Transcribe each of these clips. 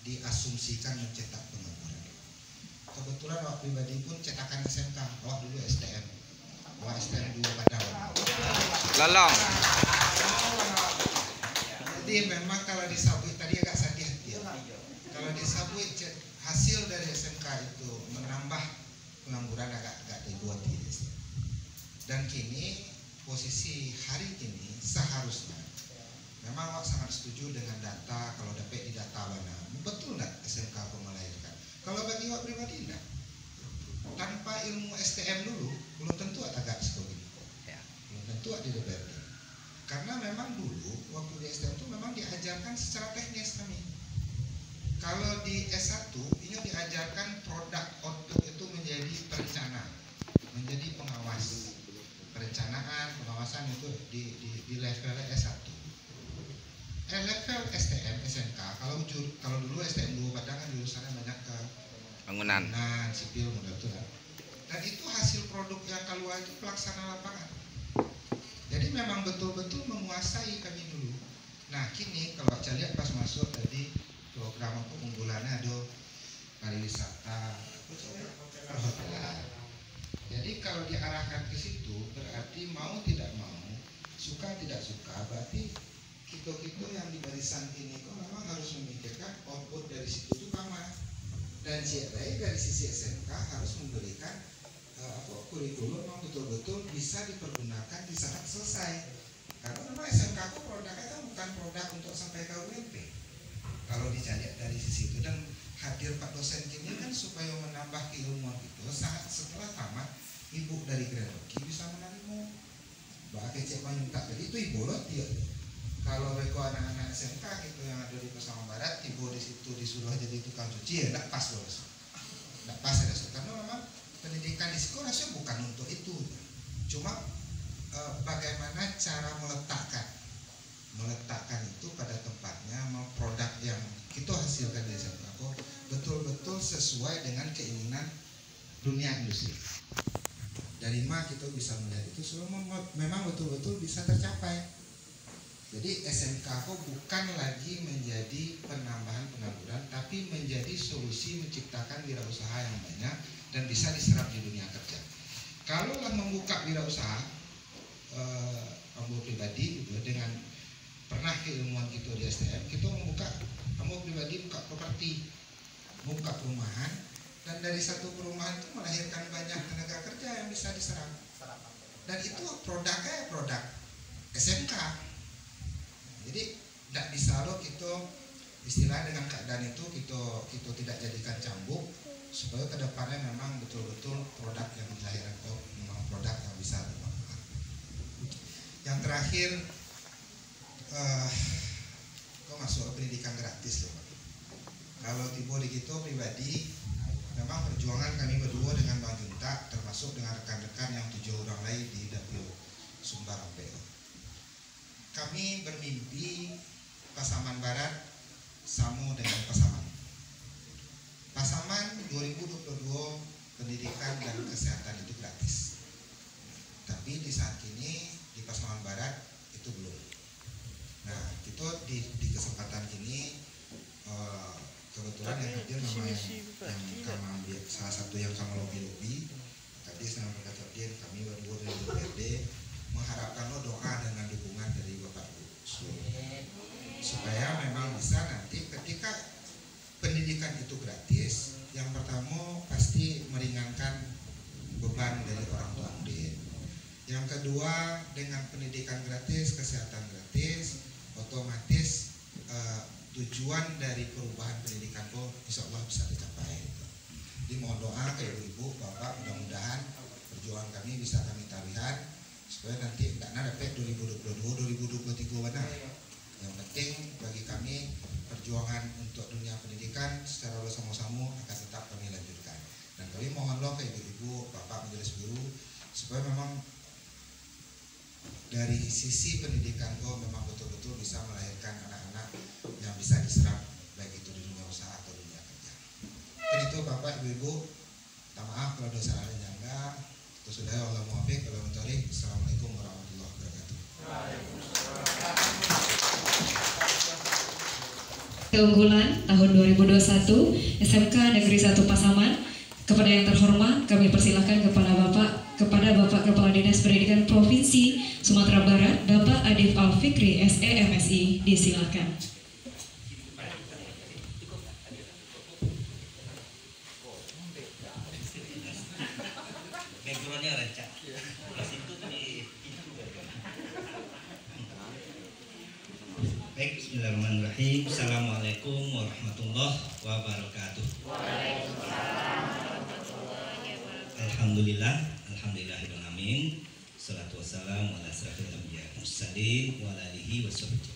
diasumsikan mencetak pengangguran. Kebetulan awak pribadi pun cetakan SMK, awak dulu STM, awak STM 2 Padawan. Lolong. Jadi memang kalau disabui tadi agak sedih hati. Kalau disabui hasil dari SMK itu menambah pengangguran agak dibuat ini. Dan kini posisi hari ini seharusnya memang awak sangat setuju dengan data. Kalau dapat di data mana betul nggak SMK melahirkan? Kalau bagi awak pribadi enggak. Tanpa ilmu STM dulu belum tentu agak seperti ini. Belum tentu ada di DPRD. Karena memang dulu waktu di STM itu memang diajarkan secara teknis kami. Kalau di S1 ini diajarkan produk output itu menjadi perencana, menjadi pengawas. Perencanaan, pengawasan itu di level S1. Level STM, SMK, kalau dulu STM 2 Padang kan jurusannya banyak ke bangunan, sipil, modal itu kan. Dan itu hasil produk yang keluar itu pelaksana lapangan. Jadi memang betul-betul menguasai kami dulu. Nah kini kalau saya lihat pas masuk tadi program aku unggulannya ada pariwisata, perhotelan. Jadi kalau diarahkan ke situ berarti mau tidak mau, suka tidak suka, berarti kita yang di barisan ini kok memang harus memikirkan output dari situ itu sama. Dan CRI dari sisi SMK harus memberikan kurikulum yang betul-betul bisa dipergunakan di saat selesai. Karena memang SMK kok produknya kan bukan produk untuk sampai ke UMP. Kalau dicari dari sisi itu, dan hadir Pak dosen kini kan supaya menambah keilmuan itu saat setelah tamat ibu dari Gredoki bisa menerima. Mbak Kecek Manyuntak tadi itu ibu loh dia. Kalau mereka anak-anak SMK gitu yang ada di Pasaman Barat, ibu di situ disuruh jadi tukang cuci ya tidak pas loh. Tidak pas ya, karena memang pendidikan di sekolah rasanya bukan untuk itu. Cuma bagaimana cara meletakkan itu pada tempatnya, mau produk yang kita hasilkan di SMK betul-betul sesuai dengan keinginan dunia industri. Dari mana kita bisa melihat itu semua memang betul-betul bisa tercapai. Jadi SMK bukan lagi menjadi penambahan pengangguran, tapi menjadi solusi menciptakan wirausaha yang banyak dan bisa diserap di dunia kerja. Kalau membuka wirausaha, kamu pribadi gitu, dengan pernah keilmuan kita di STM, kita membuka, kamu pribadi buka properti, buka perumahan, dan dari satu perumahan itu melahirkan banyak tenaga kerja yang bisa diserap. Dan itu produknya produk SMK. Jadi tidak bisa loh kita istilah dengan keadaan itu kita tidak jadikan cambuk, supaya kedepannya memang betul-betul produk yang dilahirkan itu memang produk yang bisa dimanfaatkan. Yang terakhir, kok masuk pendidikan gratis loh. Kalau tiba di kita pribadi, memang perjuangan kami berdua dengan Bang Junta, termasuk dengan rekan-rekan yang 7 orang lain di dapil Sumbar MPO. Kami bermimpi Pasaman Barat sama dengan Pasaman. Pasaman 2022 pendidikan dan kesehatan itu gratis. Tapi di saat ini di Pasaman Barat itu belum. Nah, kita di kesempatan ini kebetulan yang hadir nama yang kami ambil salah satu yang kami lobby tadi saya berkata dia kami berdua dari DPRD mengharapkan doa dengan dukungan dari Bapak Ibu supaya memang bisa nanti ketika pendidikan itu gratis, yang pertama pasti meringankan beban dari orang tua murid. Yang kedua, dengan pendidikan gratis, kesehatan gratis, otomatis tujuan dari perubahan pendidikan insya Allah bisa dicapai. Jadi mohon doa ke ibu, bapak, mudah-mudahan perjuangan kami bisa kami tawihan supaya nanti tidak dapat 2022, 2023 benar. Yang penting bagi kami perjuangan untuk dunia pendidikan secara bersama-sama akan tetap kami lanjutkan. Dan kami mohonlah ke ibu-ibu, bapak, majelis guru supaya memang dari sisi pendidikan memang betul-betul bisa melahirkan anak-anak yang bisa diserap baik itu di dunia usaha atau dunia kerja. Dan itu bapak, ibu-ibu, minta maaf kalau ada salah dan janggal. Itu sudah Allah muwaffiq. Assalamualaikum warahmatullahi wabarakatuh. Keunggulan tahun 2021 SMK Negeri 1 Pasaman. Kepada yang terhormat, kami persilakan kepada Bapak Kepala Dinas Pendidikan Provinsi Sumatera Barat, Bapak Adif Alfikri, SE MSI, disilakan. Baik, bismillahirrahmanirrahim. Assalamualaikum warahmatullahi wabarakatuh. Alhamdulillah, alhamdulillahirrahmanirrahim. Salatu wassalamu ala asrafil anbiya mursalin wa ala alihi washabbihi.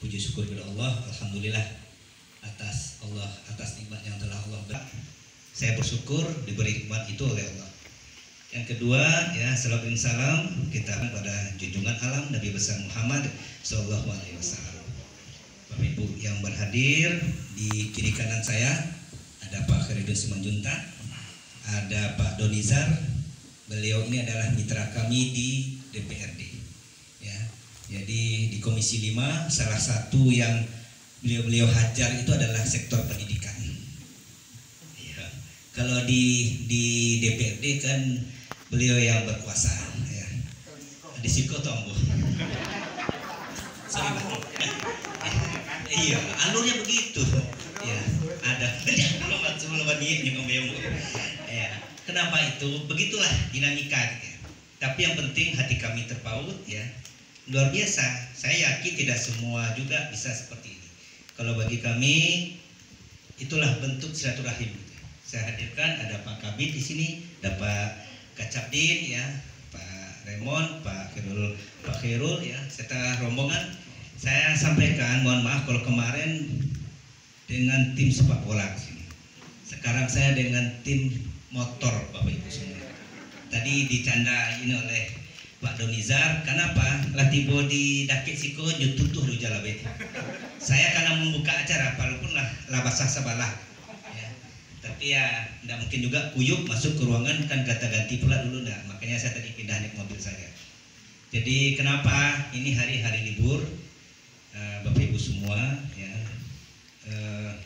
Puji syukur kepada Allah, alhamdulillah atas nikmat yang telah Allah berikan. Saya bersyukur diberi nikmat itu oleh Allah. Yang kedua, ya, salawat dan salam kita pada junjungan alam Nabi besar Muhammad Sallallahu Alaihi Wasallam. Bapak Ibu yang berhadir, di kiri kanan saya ada Pak Khairuddin Simanjuntak, ada Pak Donizar. Beliau ini adalah mitra kami di DPRD. Ya, jadi di Komisi 5 salah satu yang beliau hajar itu adalah sektor pendidikan. Ya, kalau di DPRD kan beliau yang berkuasa, ya. Di Siko Tombo. Sorry Bang. Iya, alurnya begitu. Ya, ada. Sebelum ya. Kenapa itu? Begitulah dinamika gitu ya. Tapi yang penting hati kami terpaut, ya. Luar biasa. Saya yakin tidak semua juga bisa seperti ini. Kalau bagi kami itulah bentuk silaturahim gitu ya. Saya hadirkan ada Pak Kabid di sini, ada Pak Kacapdin, ya, Pak Raymond, Pak Khairul, ya, serta rombongan. Saya sampaikan, mohon maaf kalau kemarin dengan tim sepak bola di sini. Sekarang saya dengan tim motor, Bapak Ibu semua. Tadi dicandain oleh Pak Donizar, kenapa? Latibo di Dakik Siko nyututuh lu jalabe. Saya karena membuka acara, walaupun lah labasah sabalah. Tapi ya tidak mungkin juga kuyup masuk ke ruangan, kan kata ganti pula dulu enggak. Makanya saya tadi pindah naik mobil saya. Jadi kenapa ini hari-hari libur, Bapak Ibu semua, ya,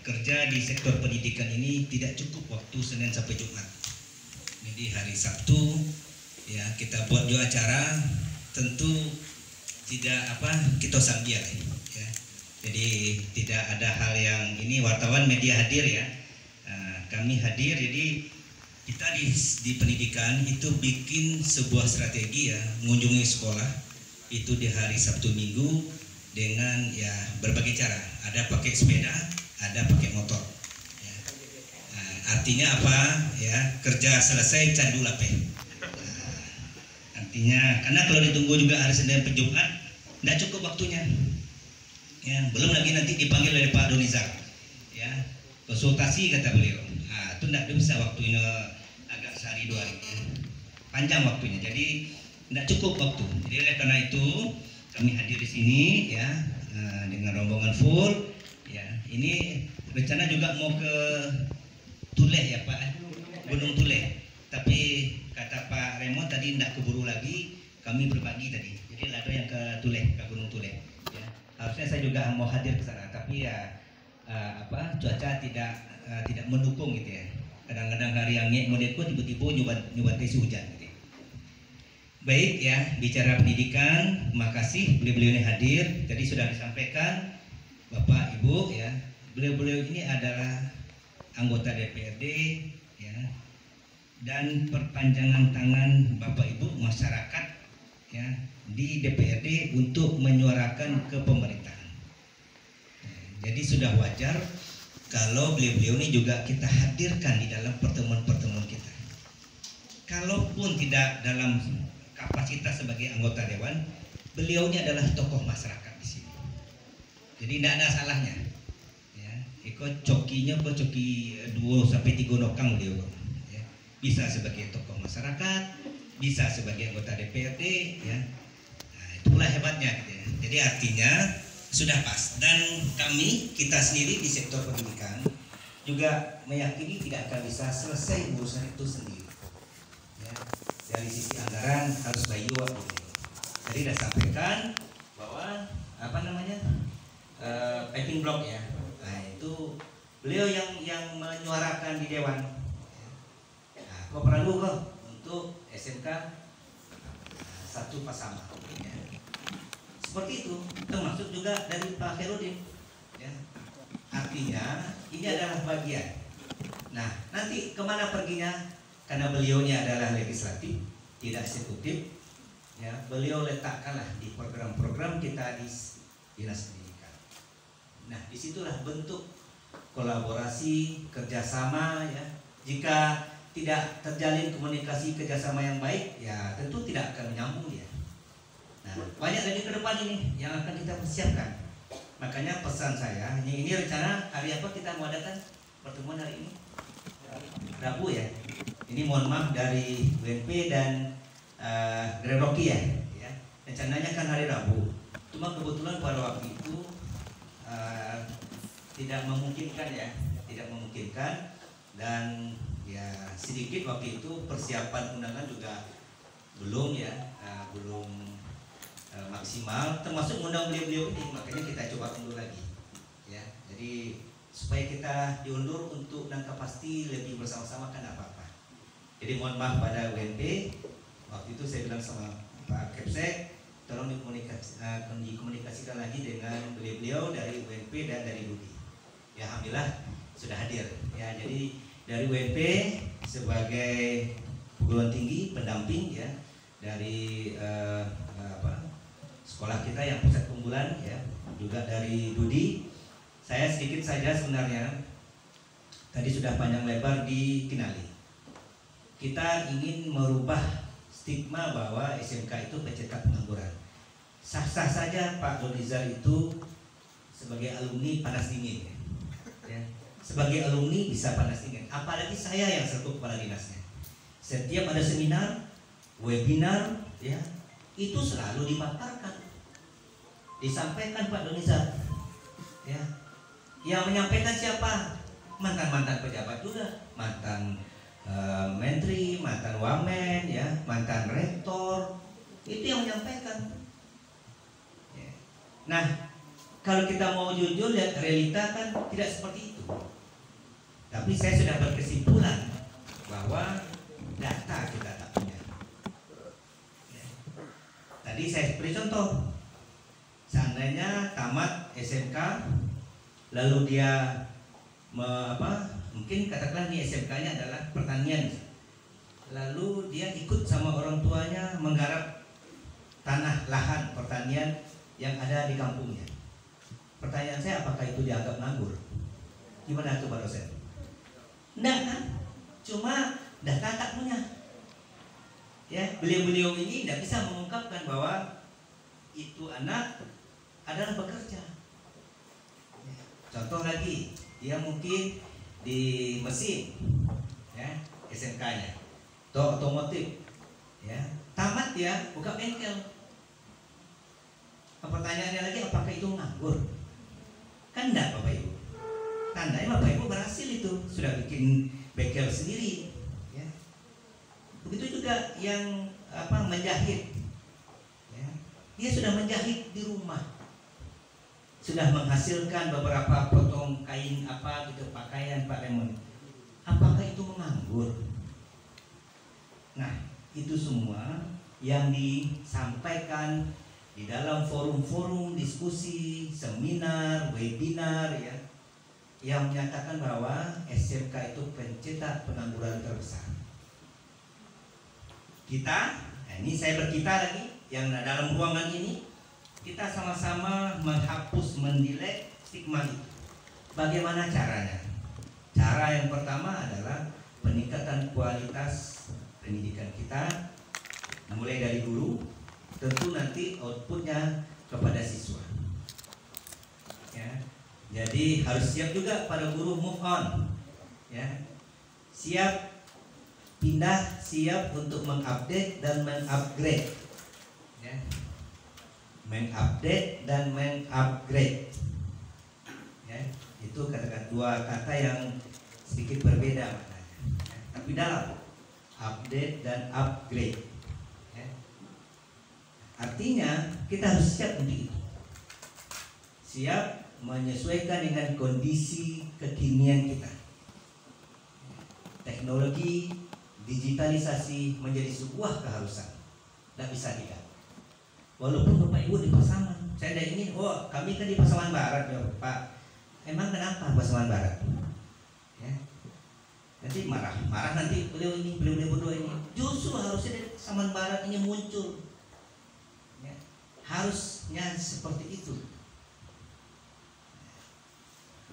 kerja di sektor pendidikan ini tidak cukup waktu Senin sampai Jumat. Jadi hari Sabtu, ya, kita buat juga acara, tentu tidak kita sambil, ya. Jadi tidak ada hal yang ini, wartawan media hadir, ya. Kami hadir, jadi kita di pendidikan itu bikin sebuah strategi, ya, mengunjungi sekolah itu di hari Sabtu Minggu dengan, ya, berbagai cara. Ada pakai sepeda, ada pakai motor. Ya. Artinya apa? Ya, kerja selesai candu lapeh. Artinya karena kalau ditunggu juga hari Senin sampai Jumat tidak cukup waktunya. Ya, belum lagi nanti dipanggil oleh Pak Donizar. Ya, konsultasi kata beliau. Itu tidak bisa waktunya, agak sehari 2 hari, ya. Panjang waktunya, jadi tidak cukup waktu. Jadi oleh karena itu kami hadir di sini, ya, dengan rombongan full, ya. Ini rencana juga mau ke Tuleh, ya Pak, Gunung Tuleh. Tapi kata Pak Raymond tadi tidak keburu lagi, kami berbagi tadi. Jadi ada yang ke Tuleh, ke Gunung Tuleh. Ya. Harusnya saya juga mau hadir ke sana, tapi ya cuaca tidak mendukung gitu ya. Kadang-kadang hari yang modeko tiba-tiba nyoba tes hujan gitu. Baik, ya, bicara pendidikan, makasih beliau-beliau ini hadir. Tadi sudah disampaikan Bapak Ibu, ya. Beliau-beliau ini adalah anggota DPRD, ya. Dan perpanjangan tangan Bapak Ibu masyarakat, ya, di DPRD untuk menyuarakan ke pemerintahan. Jadi sudah wajar kalau beliau-beliau ini juga kita hadirkan di dalam pertemuan-pertemuan kita. Kalaupun tidak dalam kapasitas sebagai anggota dewan, beliau ini adalah tokoh masyarakat di sini. Jadi tidak ada salahnya. Ya, ikut cokinya kok coki 2 sampai 3 nokang beliau. Ya, bisa sebagai tokoh masyarakat, bisa sebagai anggota DPRD, ya. Nah, itulah hebatnya gitu ya. Jadi artinya sudah pas, dan kita sendiri di sektor pendidikan juga meyakini tidak akan bisa selesai urusan itu sendiri, ya. Dari sisi anggaran harus bayu, jadi sudah sampaikan bahwa piping block, ya, beliau yang menyuarakan di dewan. Nah, kok perlu kok untuk SMK 1 Pasaman. Ya. Seperti itu, termasuk juga dari Pak Herudin. Ya. Artinya ini adalah bagian. Nah, nanti kemana perginya? Karena beliaunya adalah legislatif, tidak eksekutif. Ya, beliau letakkanlah di program-program kita di Dinas Pendidikan. Nah, disitulah bentuk kolaborasi, kerjasama. Ya. Jika tidak terjalin komunikasi kerjasama yang baik, ya tentu tidak akan menyambung ya. Nah, banyak dari ke depan ini yang akan kita persiapkan. Makanya pesan saya, ini rencana hari apa kita mau adakan pertemuan hari ini? Rabu ya. Ini mohon maaf dari UNP dan Greroki ya. Rencananya kan hari Rabu. Cuma kebetulan pada waktu itu tidak memungkinkan ya, tidak memungkinkan, dan ya sedikit waktu itu persiapan undangan juga belum ya, belum maksimal, termasuk undang beliau-beliau ini, makanya kita coba undur lagi ya. Jadi supaya kita diundur untuk jangka pasti lebih bersama-sama kan apa-apa. Jadi mohon maaf pada UNP, waktu itu saya bilang sama Pak Kepsek, tolong dikomunikasikan lagi dengan beliau-beliau dari UNP dan dari Budi. Ya alhamdulillah sudah hadir ya. Jadi dari UNP sebagai perguruan tinggi pendamping ya dari sekolah kita yang pusat unggulan ya, juga dari Budi. Saya sedikit saja sebenarnya tadi sudah panjang lebar dikenali. Kita ingin merubah stigma bahwa SMK itu pencetak pengangguran. Sah-sah saja Pak Donizar itu sebagai alumni panas dingin ya. Sebagai alumni bisa panas dingin. Apalagi saya yang selaku kepala dinasnya. Setiap ada seminar, webinar ya, itu selalu dipaparkan. Disampaikan Pak Donizar ya. Yang menyampaikan siapa? Mantan-mantan pejabat juga, mantan menteri, mantan wamen, ya, mantan rektor, itu yang menyampaikan. Ya. Nah, kalau kita mau jujur lihat realita kan tidak seperti itu. Tapi saya sudah berkesimpulan bahwa data kita tak punya. Ya. Tadi saya beri contoh, seandainya tamat SMK, lalu dia mungkin katakanlah nih SMK-nya adalah pertanian, lalu dia ikut sama orang tuanya menggarap tanah lahan pertanian yang ada di kampungnya. Pertanyaan saya, apakah itu dianggap nganggur? Gimana tuh Pak dosen? Enggak kan? Cuma data tak punya. Ya, beliau-beliau ini tidak bisa mengungkapkan bahwa itu anak adalah bekerja. Contoh lagi, dia mungkin di mesin, ya, SMK-nya, atau otomotif, ya, tamat ya, buka bengkel. Pertanyaannya lagi, apakah itu nganggur? Kan enggak Bapak Ibu. Tandanya Bapak Ibu berhasil itu, sudah bikin bengkel sendiri, ya. Begitu juga yang menjahit, ya. Dia sudah menjahit di rumah, sudah menghasilkan beberapa potong kain gitu, pakaian Pak Lemon. Apakah itu menganggur? Nah, itu semua yang disampaikan di dalam forum-forum diskusi, seminar, webinar ya, yang menyatakan bahwa SMK itu pencetak pengangguran terbesar. Kita, ini saya berkita lagi yang dalam ruangan ini, kita sama-sama menghapus, mendelete stigma itu. Bagaimana caranya? Cara yang pertama adalah peningkatan kualitas pendidikan kita, mulai dari guru, tentu nanti outputnya kepada siswa. Ya, jadi harus siap juga para guru move on, ya, siap pindah, siap untuk mengupdate dan mengupgrade, ya. Mengupdate dan mengupgrade, ya, itu kata-kata dua kata yang sedikit berbeda maknanya, ya, tapi dalam update dan upgrade, ya. Artinya kita harus siap untuk itu, siap menyesuaikan dengan kondisi kekinian kita. Teknologi digitalisasi menjadi sebuah keharusan, tidak bisa tidak. Walaupun Bapak Ibu di Pasaman, saya tidak ingin, kami kan di Pasaman Barat ya Pak. Emang kenapa Pasaman Barat? Ya. Nanti marah nanti beliau berdua ini. Justru harusnya dari Pasaman Barat ini muncul. Ya. Harusnya seperti itu.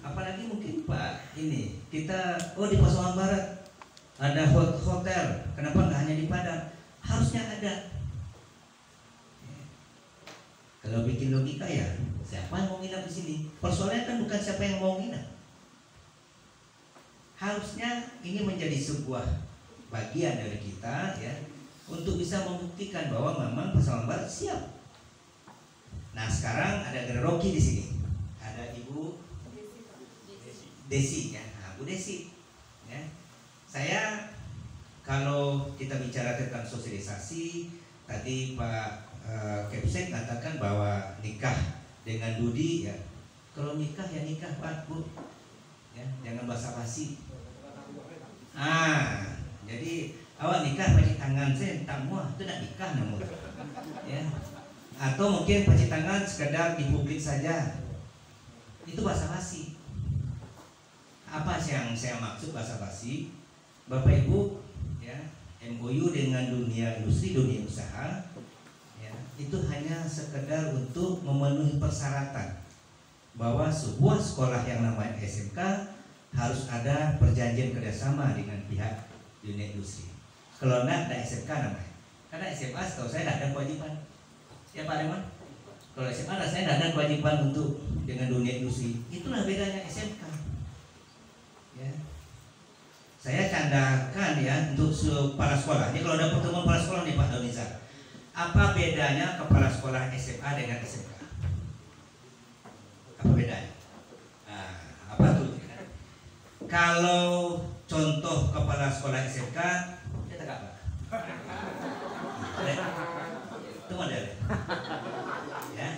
Apalagi mungkin Pak ini kita di Pasaman Barat ada hotel, kenapa nggak hanya di Padang? Harusnya ada. Ya. Kalau bikin logika ya, siapa yang mau nginap di sini? Persoalannya kan bukan siapa yang mau nginap. Harusnya ini menjadi sebuah bagian dari kita ya, untuk bisa membuktikan bahwa memang Pasaman Barat siap. Nah sekarang ada Geroki di sini, ada Ibu Desi ya, Bu Desi ya. Saya kalau kita bicara tentang sosialisasi, tadi Pak Kepsek katakan bahwa nikah dengan Dudi ya. Kalau nikah ya nikah Pak Bu, ya jangan basa-basi. Jadi awak nikah pakai tangan saya tamu itu nak nikah namun ya. Atau mungkin pakai tangan sekedar di publik saja, itu basa-basi. Apa sih yang saya maksud basa-basi? Bapak Ibu ya, MOU dengan dunia industri, dunia usaha ya, itu hanya sekedar untuk memenuhi persyaratan bahwa sebuah sekolah yang namanya SMK harus ada perjanjian kerjasama dengan pihak dunia industri. Kalau enggak ada SMK namanya. Karena SMA setahu saya tidak ada kewajiban. Ya Pak Deman? Kalau SMA saya tidak ada kewajiban untuk dengan dunia industri. Itulah bedanya SMK. Ya. Saya candakan ya untuk kepala sekolah. Ini kalau ada pertemuan kepala sekolah nih Pak Donizar, apa bedanya kepala sekolah SMA dengan SMK? Apa bedanya? Apa tuh? Kalau contoh kepala sekolah SMK, kita tak apa? Itu model. Ya,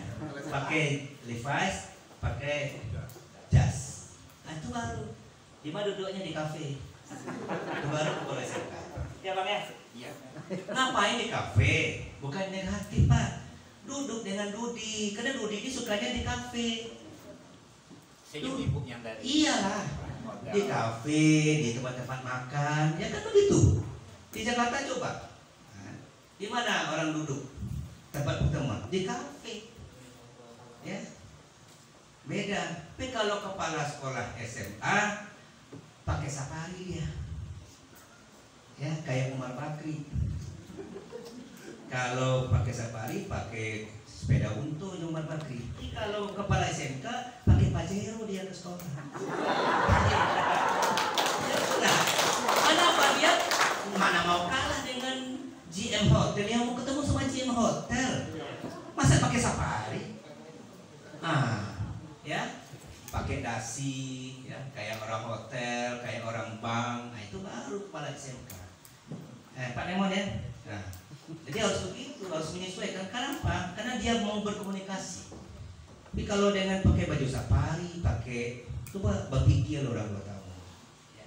pakai Levi's, pakai jas. Itu baru. Cuma duduknya di kafe. Itu baru kepala SMK. Ya Bang ya? Iya. Ngapain di kafe? Bukan negatif Pak. Duduk dengan Dudi, karena Dudi ini sukanya di kafe. Saya ibu yang dari. Iyalah. Di kafe, di tempat-tempat makan, ya kan begitu. Di Jakarta coba. Di mana orang duduk? Tempat pertemuan di kafe. Ya. Beda. Tapi kalau kepala sekolah SMA pakai safari dia. Ya, kayak Umar Bakri. Kalau pakai safari pakai sepeda untu Umar Bakri. Kalau kepala SMK pakai Pajero dia ke sekolah. Nah, kenapa dia mana mau kalah dengan GM Hotel yang mau ketemu sama GM Hotel? Masa pakai safari? Ya, pakai dasi, ya kayak orang hotel, kayak orang bank. Nah itu baru kepala SMK. Pak Lemon ya. Nah, jadi harus begitu, harus menyesuaikan. Kenapa? Karena dia mau berkomunikasi. Tapi kalau dengan pakai baju safari, pakai coba berpikir orang tua tamu. Ya.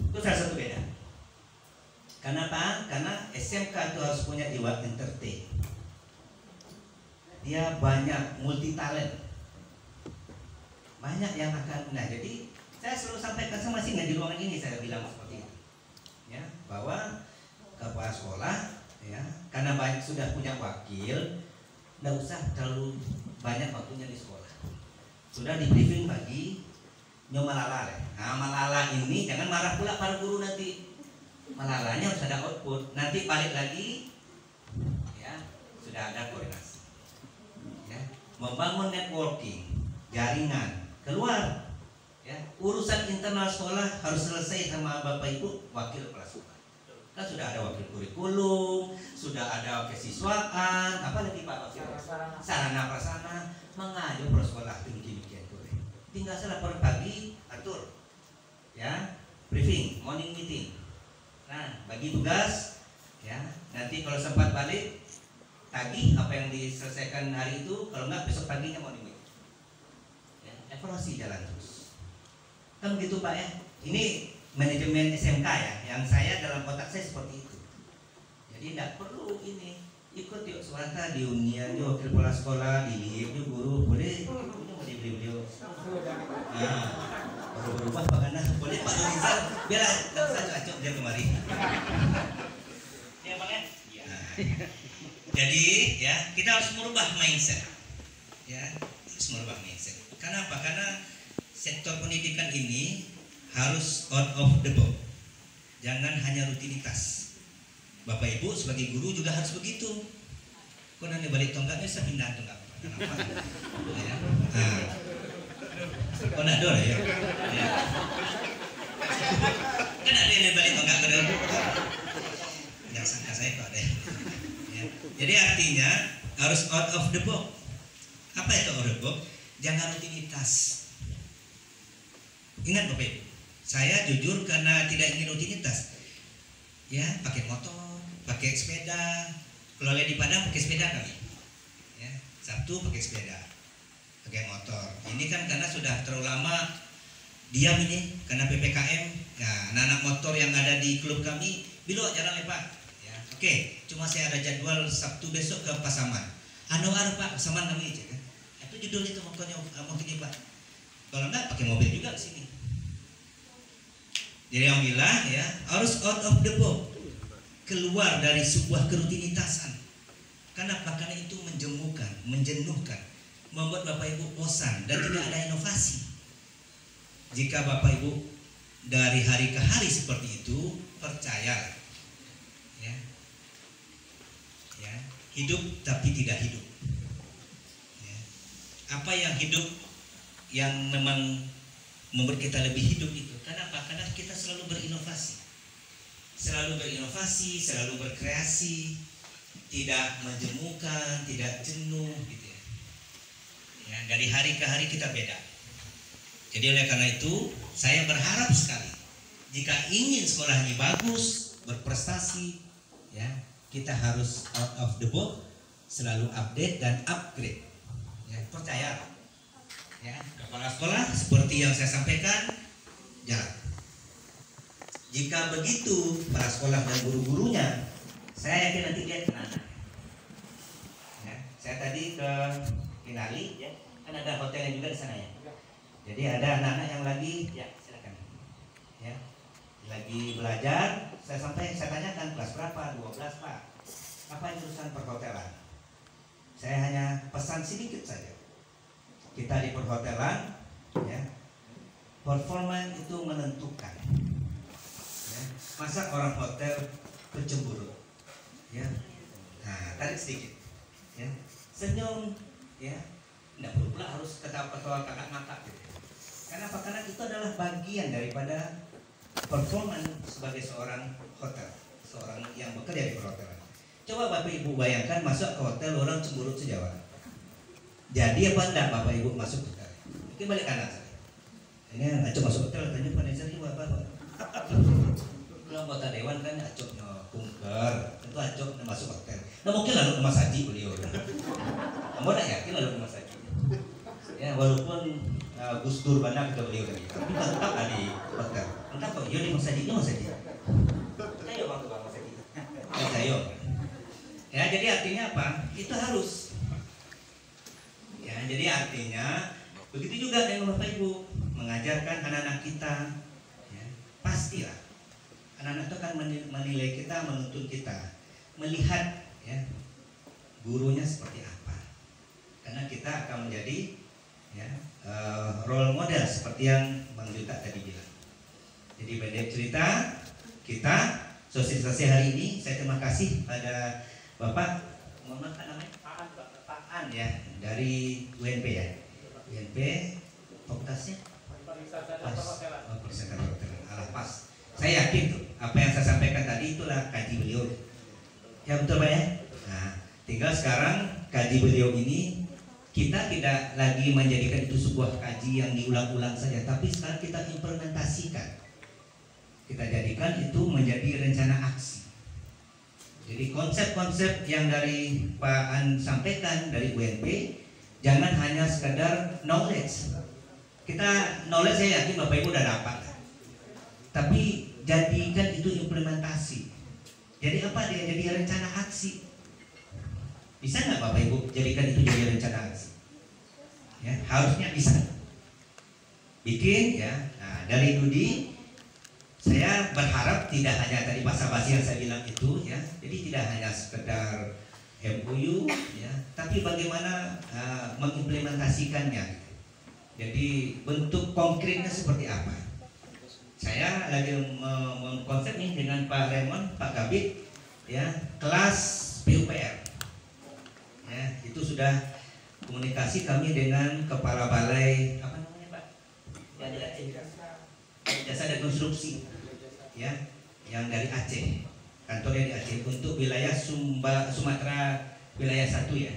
Itu salah satu beda. Kenapa? Karena SMK itu harus punya jiwa entertain. Dia banyak multi talent. Banyak yang akan. Nah, jadi saya selalu sampaikan, saya masih nggak di ruangan ini saya bilang seperti itu. Ya, bahwa kepala sekolah ya, karena banyak sudah punya wakil, nggak usah terlalu banyak waktunya di sekolah. Sudah di briefing pagi, nyomalala. Nah, malala ini jangan marah pula para guru nanti. Malalanya harus ada output. Nanti balik lagi, ya sudah ada koordinasi. Ya, membangun networking, jaringan, keluar. Ya, urusan internal sekolah harus selesai sama Bapak Ibu wakil kepala sekolah. Kan sudah ada wakil kurikulum, sudah ada kesiswaan, apalagi Pak wakil sarana prasarana, mengaju prasekolah demikian boleh. Tinggal saya lapor pagi atur, ya briefing, morning meeting. Nah bagi tugas, ya nanti kalau sempat balik tagih apa yang diselesaikan hari itu, kalau enggak besok paginya morning meeting. evaluasi jalan terus. Kan begitu Pak ya. Ini manajemen SMK ya, yang saya dalam otak saya seperti itu. Jadi tidak perlu ini ikut yuk swasta di Unian, yuk wakil kepala sekolah, di yuk guru, boleh mau dibeli beliau. Nah, baru berubah Pak Gana, boleh Pak Donizal, biar saya cocok dia kemari. Ya Pak ya. Jadi ya kita harus merubah mindset. Ya, harus merubah mindset. Kenapa? Karena sektor pendidikan ini harus out of the box. Jangan hanya rutinitas. Bapak Ibu sebagai guru juga harus begitu. Kok nanti balik tongkatnya saya pindah tongkat. Kenapa? Ya. Nah. Oh nak dor ya. Ya. Kan ada yang balik tongkat ke dalam. Jangan sangka saya kok deh. Ya. Jadi artinya harus out of the box. Apa itu out of the box? Jangan rutinitas. Ingat Bapak Ibu, saya jujur karena tidak ingin rutinitas. Ya, pakai motor, pakai sepeda. Kalau lihat di Padang pakai sepeda kali. Ya, Sabtu pakai sepeda, pakai motor. Ini kan karena sudah terlalu lama diam ini karena PPKM. Nah, anak-anak motor yang ada di klub kami, bilo jalan lepak. Ya, oke. Cuma saya ada jadwal Sabtu besok ke Pasaman. Anu Pak, Pasaman kami aja kan. Itu judul itu pokoknya mungkin ini Pak. Kalau enggak pakai mobil juga ke sini. Jadi yang bilang ya harus out of the box, keluar dari sebuah kerutinitasan. Kenapa? Karena itu menjemukan, menjenuhkan, membuat Bapak Ibu bosan dan tidak ada inovasi. Jika Bapak Ibu dari hari ke hari seperti itu, percayalah, ya, ya, hidup tapi tidak hidup. Ya. Apa yang hidup yang memang membuat kita lebih hidup itu? Kenapa? Karena kita selalu berinovasi, selalu berkreasi, tidak menjemukan, tidak jenuh, gitu ya. Ya, dari hari ke hari kita beda. Jadi oleh karena itu saya berharap sekali jika ingin sekolah ini bagus, berprestasi, ya kita harus out of the box, selalu update dan upgrade. Ya, percaya. Ya, kepala sekolah seperti yang saya sampaikan jalan. Jika begitu para sekolah dan guru-gurunya, saya yakin nanti dia kena. Ya, saya tadi ke Kinali, ya, kan ada hotelnya juga di sana ya. Jadi ada anak-anak yang lagi, ya silakan, ya, lagi belajar. Saya tanyakan kelas berapa, 12 Pak. Apa jurusan perhotelan? Saya hanya pesan sedikit saja. Kita di perhotelan, ya, performa itu menentukan. Ya. Masa orang hotel bercemburu, ya. Nah, tarik sedikit, ya. Senyum, ya. Tidak perlu pula harus ketawa-ketawa kakak ngakak gitu. Kenapa? Karena itu adalah bagian daripada performa sebagai seorang hotel, seorang yang bekerja di perhotelan. Coba Bapak Ibu bayangkan masuk ke hotel orang cemburu sejauh. Jadi apa enggak Bapak Ibu masuk hotel? Mungkin balik kanan saja. Ini Acok masuk hotel, tanya manajer ini apa? Kalau anggota dewan kan Acok pungker, tentu Acok masuk hotel. Nah mungkin lalu rumah saji beliau. Kamu tak yakin lalu rumah saji? Ya walaupun Gus Dur banyak kita beliau tadi, tapi tetap di hotel. Entah kok, iya di rumah saji, Ayo bang rumah saji. Ayo. Ya jadi artinya apa? Itu harus. Ya, jadi artinya begitu juga dengan Bapak Ibu mengajarkan anak-anak kita, ya, pastilah anak-anak itu akan menilai kita, menuntun kita, melihat ya gurunya seperti apa, karena kita akan menjadi ya role model seperti yang Bang Juta tadi bilang. Jadi pendek cerita kita sosialisasi hari ini, saya terima kasih pada Bapak, mohon maaf namanya Pak An ya, dari UNP ya. UNP fakultasnya pas. Saya yakin tuh apa yang saya sampaikan tadi itulah kaji beliau. Ya betul Pak ya. Nah, tinggal sekarang kaji beliau ini kita tidak lagi menjadikan itu sebuah kaji yang diulang-ulang saja, tapi sekarang kita implementasikan. Kita jadikan itu menjadi rencana aksi. Jadi konsep-konsep yang dari Pak An sampaikan dari UNP jangan hanya sekadar knowledge, kita knowledge saya yakin Bapak Ibu udah dapat. Tapi jadikan itu implementasi. Jadi apa dia? Jadi rencana aksi. Bisa nggak Bapak Ibu jadikan itu jadi rencana aksi? Ya, harusnya bisa. Bikin ya. Nah, dari Dudi saya berharap tidak hanya tadi basa-basi yang saya bilang itu ya. Jadi tidak hanya sekedar MOU ya, tapi bagaimana mengimplementasikannya. Jadi bentuk konkretnya seperti apa? Saya lagi mengkonsep nih dengan Pak Raymond, Pak Kabit ya, kelas PUPR. Ya, itu sudah komunikasi kami dengan kepala balai apa namanya Pak? Jasa dan konstruksi ya, yang dari Aceh, kantornya di Aceh untuk wilayah Sumatera wilayah 1 ya,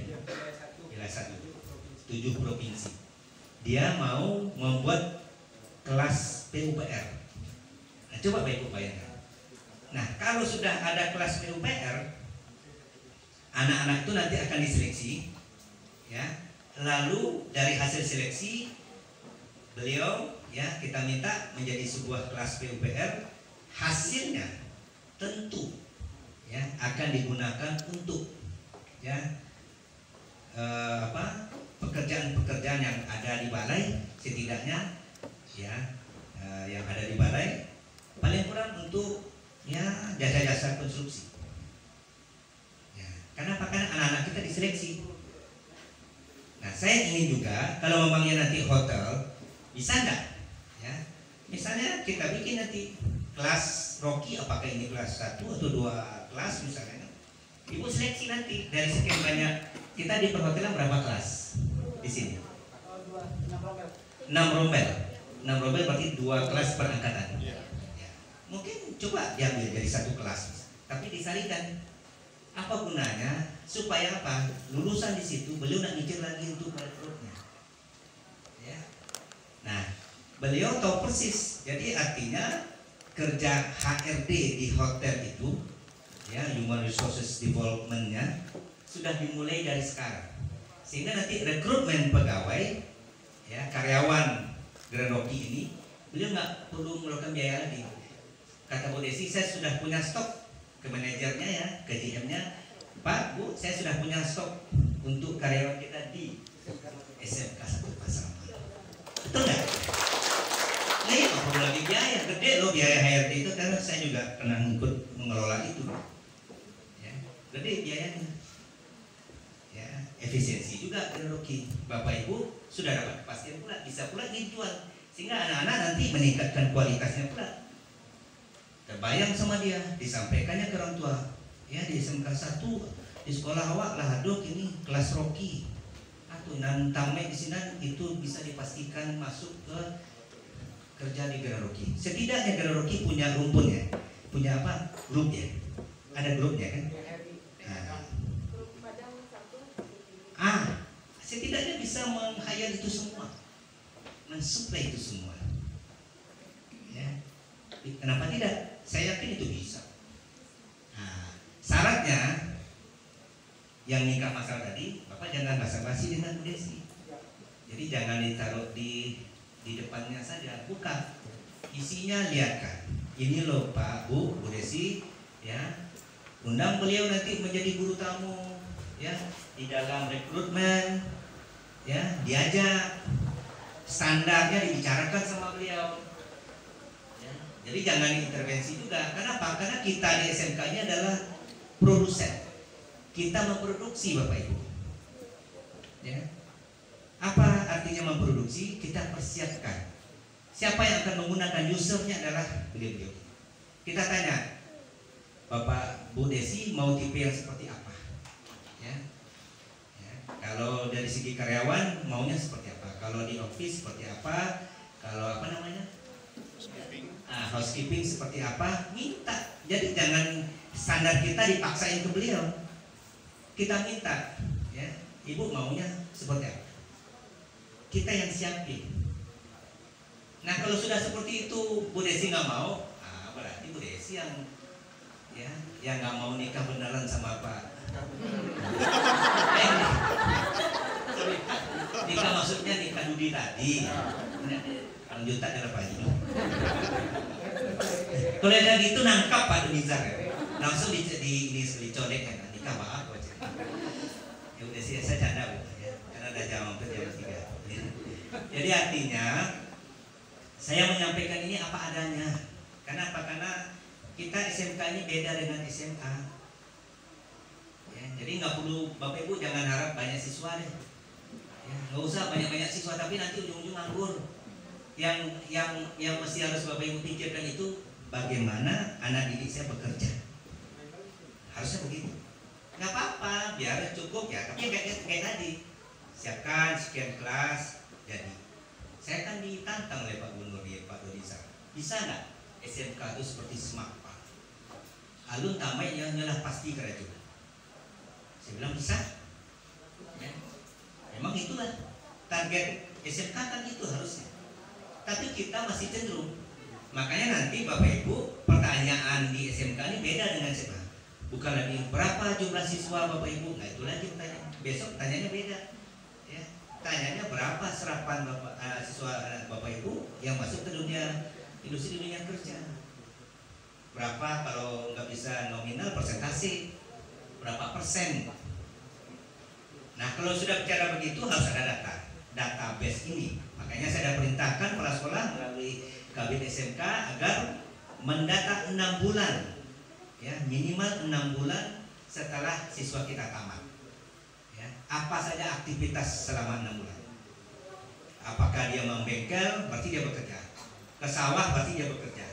wilayah 1, 7 provinsi. Dia mau membuat kelas PUPR. Nah, coba Bapak Ibu bayangkan. Nah, kalau sudah ada kelas PUPR, anak-anak itu nanti akan diseleksi ya. Lalu dari hasil seleksi beliau ya kita minta menjadi sebuah kelas PUPR, hasilnya tentu ya akan digunakan untuk ya pekerjaan-pekerjaan yang ada di balai, setidaknya ya yang ada di balai paling kurang untuk ya jasa-jasa konstruksi ya. Kenapa? Karena anak-anak kita diseleksi. Nah, saya ingin juga kalau memangnya nanti hotel bisa enggak ya, misalnya kita bikin nanti kelas Rocky, apakah ini kelas 1 atau 2 kelas misalnya, Ibu seleksi nanti dari sekian banyak. Kita di perhotelan berapa kelas di sini? 6 rombel. 6 rombel berarti 2 kelas per angkatan ya. Mungkin coba diambil dari 1 kelas, tapi disarikan. Apa gunanya? Supaya apa? Lulusan di situ beliau nak mikir lagi untuk rekrutnya. Ya. Nah, beliau tahu persis. Jadi artinya kerja HRD di hotel itu, ya Human Resources Development-nya sudah dimulai dari sekarang. Sehingga nanti rekrutmen pegawai, ya karyawan Grand Rocky ini, beliau nggak perlu mengeluarkan biaya lagi. Kata Bu Desi, saya sudah punya stok. Ke manajernya ya, ke GM-nya, Pak, Bu, saya sudah punya stok untuk karyawan kita di SMK 1 Pasaman. Betul nggak? Nah, ya, perlu lagi biaya, gede loh biaya HRD itu, karena saya juga pernah ikut mengelola itu. Ya, gede biayanya. Ya, efisiensi juga Rocky. Bapak Ibu sudah dapat kepastian pula, bisa pula dijual, sehingga anak-anak nanti meningkatkan kualitasnya pula. Terbayang sama dia, disampaikannya ke orang tua. Ya di SMK 1 di sekolah awak lah, dok ini kelas Rocky. Atau nantame di sini itu bisa dipastikan masuk ke kerja di Grand Rocky. Setidaknya Grand Rocky punya rumpun ya, punya apa? Grup ya. Ada grupnya kan? Setidaknya bisa menghayal itu semua, mensuplai itu semua. Ya. Kenapa tidak? Saya yakin itu bisa. Nah, syaratnya yang nikah masal tadi, Bapak jangan basa-basi dengan Bu Desi. Jadi jangan ditaruh di depannya saja, buka. Isinya lihatkan. Ini loh Pak, Bu Desi, ya. Undang beliau nanti menjadi guru tamu, ya, di dalam rekrutmen, ya, diajak, standarnya dibicarakan sama beliau. Jadi jangan intervensi juga. Kenapa? Karena kita di SMK ini adalah produsen. Kita memproduksi Bapak Ibu. Ya. Apa artinya memproduksi? Kita persiapkan. Siapa yang akan menggunakan usernya adalah beliau-beliau. Kita tanya, Bapak Bu Desi mau tipe yang seperti apa? Ya. Ya. Kalau dari segi karyawan maunya seperti apa? Kalau di office seperti apa? Kalau apa namanya? Housekeeping seperti apa, minta. Jadi jangan standar kita dipaksain ke beliau. Kita minta, ya, Ibu maunya seperti apa? Kita yang siapin. Nah kalau sudah seperti itu Bu Desi nggak mau, berarti Bu Desi yang nggak mau nikah beneran sama Pak. Nikah maksudnya nikah Dudi tadi. Kalau juta adalah pagi. Kalau ada gitu nangkap Pak Donizar ya. Langsung dicodek ya. Nikah maaf aja. Ya udah sih saya canda Bu ya. Karena udah jam 3. Jadi artinya saya menyampaikan ini apa adanya. Karena apa? Karena kita SMK ini beda dengan SMA. Ya, jadi nggak perlu Bapak Ibu jangan harap banyak siswa deh. Ya, nggak usah banyak-banyak siswa tapi nanti ujung-ujung nganggur. Yang mesti harus Bapak Ibu pikirkan itu bagaimana anak didik saya bekerja. Harusnya begitu. Nggak apa-apa, biar cukup ya. Tapi kayak tadi, siapkan sekian kelas. Jadi, saya kan ditantang oleh Pak Gubernur Pak Donizar. Bisa nggak SMK itu seperti SMAK Pak? Alun tamai yang nyelah pasti kerajunan. Saya bilang bisa. Ya. Memang itulah target SMK kan itu harusnya. Tapi kita masih cenderung. Makanya nanti Bapak Ibu pertanyaan di SMK ini beda dengan SMA. Bukan lagi berapa jumlah siswa Bapak Ibu. Nah itu lagi pertanyaan. Besok tanyanya beda. Ya. Tanyanya berapa serapan siswa Bapak Ibu yang masuk ke industri dunia kerja. Berapa kalau nggak bisa nominal persentase. Berapa persen. Nah kalau sudah bicara begitu harus ada database ini. Makanya saya sudah perintahkan kepala sekolah melalui Kabin SMK agar mendata 6 bulan, ya minimal 6 bulan setelah siswa kita tamat. Ya, apa saja aktivitas selama 6 bulan? Apakah dia membengkel? Berarti dia bekerja. Ke sawah berarti dia bekerja.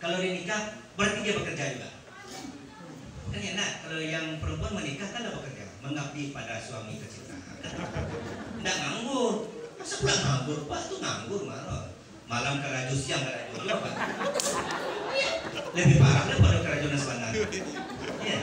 Kalau dia nikah berarti dia bekerja juga. Kan enak kalau yang perempuan menikah kan dia bekerja, mengabdi pada suami tercinta. Tidak nganggur. Masa pulang nganggur Pak? Itu nganggur malam keraju siang keraju Pak. Lebih parah daripada keraju sebenarnya. Ya.